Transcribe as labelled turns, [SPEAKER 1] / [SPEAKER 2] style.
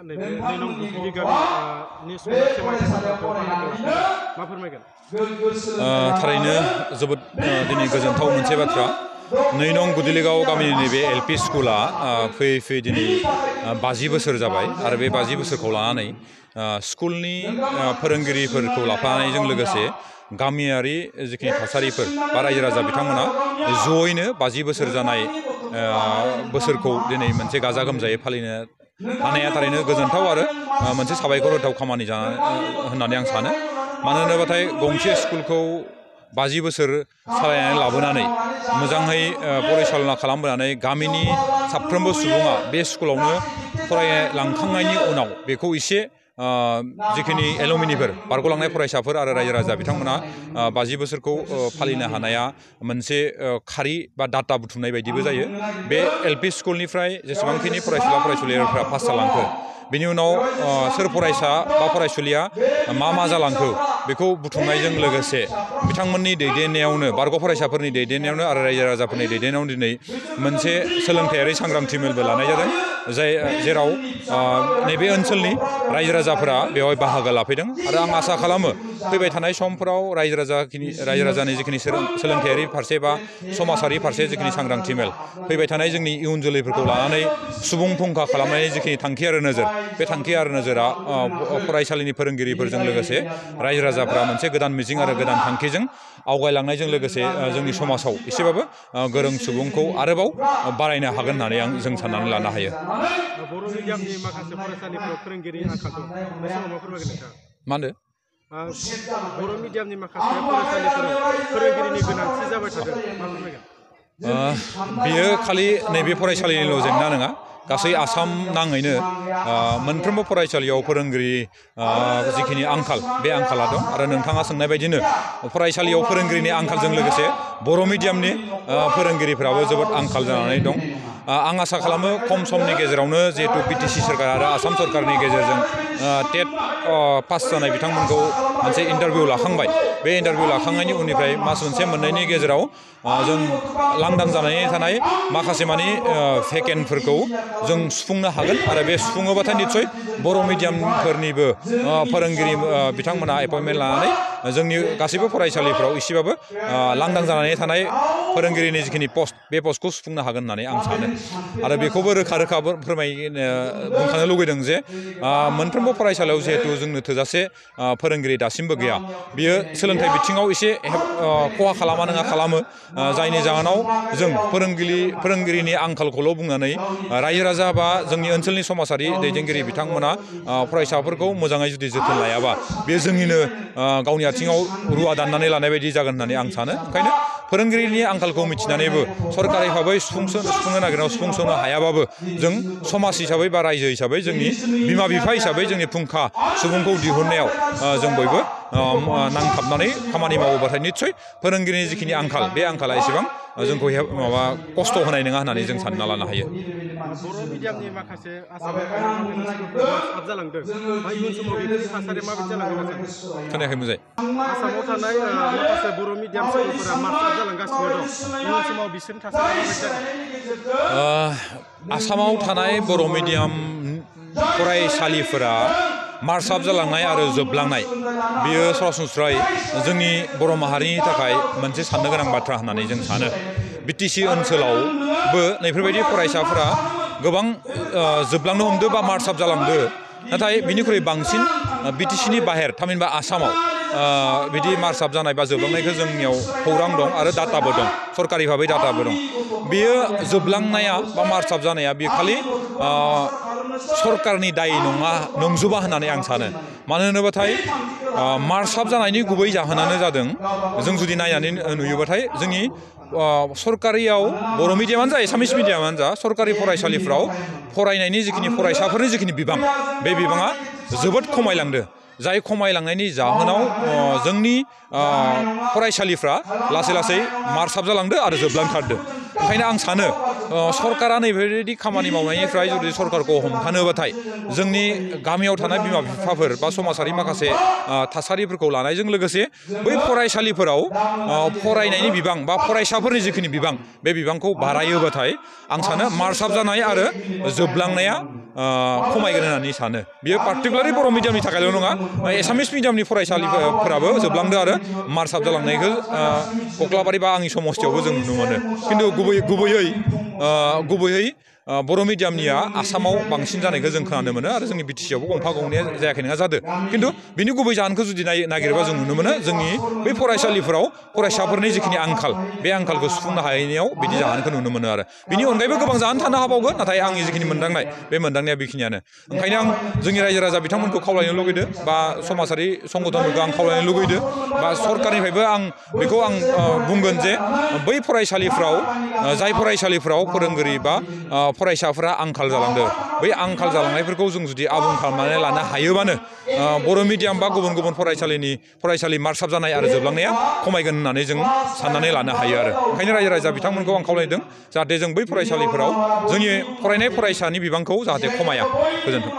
[SPEAKER 1] नैबे नैनं गुदि गामिनि संरैखाथि मावथांखिखौ मा फोरमायगोन?
[SPEAKER 2] थारैनो जोबोद दिनै गोजोनथाव मोनसे बाथ्रा। नैनं गुदिलिगाव गामिनि नैबे एलपि स्कुला फैयै फैयै दिनै 50 बोसोर जाबाय आरो बे 50 बोसोरखौ लानानै स्कुलनि फोरोंगिरिफोरखौ लाफानायजों लोगोसे गामियारि जिखिनि थासारिफोर बा रायजो राजा बिथांमोना जयैनो 50 बोसोर जानाय बोसोरखौ दिनै मोनसे गाजा गोमजायै फालिनो हानाया थारैनो गोजोनथाव आरो मोनसे साबायखर होथाव खामानि होननानै आं सानो। मानो होनोबाथाय गंसे स्कुलखौ 50 बोसोर सालायनानै लाबोनानै मोजाङै परिचालना खालामबोनानै गामिनि साफ्रोमबो सुबुङा बे स्कुलावनो फरायलांखांनायनि उनाव बेखौ एसे जिखिनि एलुमिनिफोर बारग'लांनाय फरायसाफोर आरो रायजो राजा बिथांमोना 50 बोसोरखौ फालिनो हानाया मोनसे खारि बा डाटा बुथुमनाय बायदिबो जायो। बे एलपि स्कुलनिफ्राय जेसेबांखिनि फरायसुला फरायसुलिफोरा पास जालांखो बेनि उनाव सोर फरायसा बा फरायसुलिया मा जालांखो बेखौ बुथुमनायजों लोगोसे बिथांमोननि दैदेननायावनो बारग' फरायसाफोरनि दैदेननायावनो आरो रायजो राजाफोरनि दैदेननायावनो दिनै मोनसे सोलोंथायारि सांग्रांथि मेलबो लानाय जादों जेराव नैबे ओनसोलनि रायजो राजाफोरा बेवहाय बाहागो लाफैदों आरो आं आसा खालामो फैबाय थानाय समफोराव रायजो राजानि जिखिनि सोलोंथायारि फारसे बा समाजारि फारसे जिखिनि सांग्रांथि मेल फैबाय थानाय जोंनि इयुन जोलैफोरखौ लानानै सुबुं फुंखा खालामनायनि जिखिनि थांखि आरो नोजोर बे थांखि आरो नोजोरा फरायसालिनि फोरोंगिरिफोरजों लोगोसे रायजो राजाफ्रा मोनसे गोदान मिजिं आरो गोदान थांखिजों आवगायलांनायजों लोगोसे जोंनि समाजाव एसेबाबो गोरों सुबुंखौ आरोबाव बारायनो हागोन होननानै जों साननानै लानो हायो।
[SPEAKER 1] बर' मिडियामनि माखासे फरायसालिफोराव फोरोंगिरि आंखाल दं। बे समाव मा फोरमायगोन नोंथाङा?
[SPEAKER 2] मा होनदों?
[SPEAKER 1] बर' मिडियामनि माखासे फरायसालिफोराव फोरोंगिरिनि गोनांथि जाबाय थादों। मा फोरमायगोन?
[SPEAKER 2] बियो खालि नैबे फरायसालिनिल' जेंना नङा। गासै आसाम नाङैनो मोनफ्रोमबो फरायसालियाव फोरोंगिरि जिखिनि आंखाल बे आंखाला दं आरो नोंथाङा सोंनाय बायदिनो फरायसालियाव फोरोंगिरिनि आंखालजों लोगोसे बर' मिडियामनि फोरोंगिरिफ्राबो जोबोद आंखाल जानानै दं। आं आसा खालामो खम समनि गेजेरावनो जिहेतु बिटिसि सरकार आरो आसाम सरकारनि गेजेरजों टेट पास जानाय बिथांमोनखौ मोनसे इन्टारभिउ लाखांबाय। बे इन्टारभिउ लाखांनायनि उननिफ्राय मास मोनसे मोननैनि गेजेराव जों लांदां जानानै थानाय माखासे मानि भेकेन्टफोरखौ जों सुफुंनो हागोन आरो बे सुफुङोबाथाय निस्सय बर' मिडियामफोरनिबो फोरोंगिरि बिथांमोना एपइन्टमेन्ट लानानै जोंनि गासैबो फरायसालिफ्राव एसेबाबो लांदां जानानै थानाय फोरोंगिरिनि जिखिनि पस्ट बे पस्टखौ सुफुंनो हागोन होननानै आं सानो आरो बेखौबो रोखा बुंखानो लुगैदों जे मोनफ्रोमबो फरायसालियाव जिहेतु जोंनो थोजासे फोरोंगिरि दासिमबो गैया बियो सोलोंथाइ बिथिङाव एसे खहा खालामा नङा खालामो जायनि जाहोनाव जों फोरोंगिरिनि आंखालखौल' बुंनानै रायजो राजा बा जोंनि ओनसोलनि समाजारि दैदेनगिरि बिथांमोना फरायसाफोरखौ मोजाङै जुदि जोथोन लायाबा बे जोंनिनो गावनि आथिङाव रुवा दाननानै लानाय बायदि जागोन होननानै आं सानो। ओंखायनो फोरोंगिरिनि आंखालखौ मिथिनानैबो सरकारि भाबै सुफुंनो नागिरनायाव सुफुंस'नो हायाबाबो जों समाज हिसाबै बा रायजो हिसाबै जोंनि बिमा बिफा हिसाबै जोंनि फुंखा सुबुंखौ दिहुननायाव जों बयबो नांथाबनानै खामानि मावोबाथाय निस्सय फोरोंगिरिनि जिखिनि आंखाल बे आंखाला एसेबां जोंखौ खस्थ' होनाय नङा होननानै जों सानना लानो हायो।
[SPEAKER 1] बर' मिडियामनि माखासे आसामाव थानाय स्कुलफोरा मार्कस जालांदों। इयुन समाव बेफोरनि थासारिया माबायदि जालांगोन सानो?
[SPEAKER 2] खोनायाखै मोजाङै।
[SPEAKER 1] आसामाव थानाय माखासे बर' मिडियाम स्कुलफोरा मार्कस जालांगासिनो दं। इयुन समाव बिसोरनि थासारिया माबायदि जागोन?
[SPEAKER 2] आसामाव थानाय बर' मिडियाम फरायसालिफोरा मार्च आप जालांनाय आरो जोबलांनाय बियो सरासनस्रायै जोंनि बर' माहारिनि थाखाय मोनसे साननो गोनां बाथ्रा होननानै जों सानो। बिटिसि ओनसोलावबो नैफोरबायदि फरायसाफोरा गोबां जोबलांनो हमदो बा मार्च आप जालांदो। नाथाय बिनिख्रुइ बांसिन बिटिसिनि बाहेर थामहिनबा आसामाव बिदि मार्च आप जानाय बा जोबलांनायखौ जोंनियाव खौरां दं आरो डाटाबो दं सरकारि भाबै डाटाबो दं। बेयो जोबलांनाया बा मार्च आप जानाया बेयो खालि सरकारनि दाय नंजोबा होननानै आं सानो। मानो होनोबाथाय मार्च आप जानायनि गुबै जाहोनानो जादों जों जुदि नायनानै नुयोबाथाय जोंनि सरकारियाव बर' मिडियामानो जा एसामिस मिडियामानो जा सरकारि फरायसालिफ्राव फरायनायनि जिखिनि फरायसाफोरनि जिखिनि बिबां बे बिबाङा जोबोद खमायलांदों। जाय खमायलांनायनि जाहोनाव जोंनि फरायसालिफ्रा लासै लासै मार्च आप जालांदो आरो जोबलांथारदों। ओंखायनो आं सानो सरकारा नैबेबायदि खामानि मावनायनिफ्राय जुदि सरकारखौ हमथानोबाथाय जोंनि गामियाव थानाय बिमा बिफाफोर बा समाजारि माखासे थासारिफोरखौ लानायजों लोगोसे बै फरायसालिफोराव फरायनायनि बिबां बा फरायसाफोरनि जिखिनि बिबां बे बिबांखौ बारायोबाथाय आं सानो मार्च आप जानाय आरो जोबलांनाया खमायगोन होननानै सानो बियो पार्टिकुलारलि बर' मिडियामनि थाखायल' नङा एसामिस मिडियामनि फरायसालिफोराबो जोबलांदो आरो मार्च आप जालांनायखौ कक्लाबारि बा आंनि समस्थियावबो जों नुनो मोनो खिन्थु गुबैयै बर' मिडियामनिया आसामाव बांसिन जानायखौ जों खोनानो मोनो आरो जोंनि बिटिसियावबो गंफा गंनैया जायाखै नङा जादों खिन्थु बिनि गुबै जाहोनखौ जुदि नागिरोबा जों नुनो मोनो जोंनि बै फरायसालिफोराव फरायसाफोरनि जिखिनि आंखाल बे आंखालखौ सुफुंनो हायैयाव बिदि जाहोनखौ नुनो मोनो आरो बिनि अनगायैबो गोबां जाहोन थानो हाबावगोन नाथाय आंनि जिखिनि मोनदांनाय बे मोनदांनाया बेखिनियानो ओंखायनो आं जोंनि रायजो राजा बिथांमोनखौ खावलायनो लुगैदों बा समाजारि संगठनफोरखौ आं खावलायनो लुगैदों बा सरकारनिफ्रायबो आं बेखौ बुंगोन जे बै फरायसालिफ्राव जाय फरायसालिफ्राव फोरोंगिरि बा फरायसाफोरा आंखाल जालांदों बै आंखाल जालांनायफोरखौ जों जुदि आबुं खालामनानै लानो हायोबानो बर' मिडियाम बा गुबुन गुबुन फरायसालि मार्च आप जानाय आरो जोबलांनाया खमायगोन होननानै जों साननानै लानो हायो आरो ओंखायनो रायजो राजा बिथांमोनखौ आं खावलायदों जाहाथे जों बै फरायसालिफोराव जोंनि फरायनाय फरायसानि बिबांखौ जाहाथे खमाया गोजोन्थों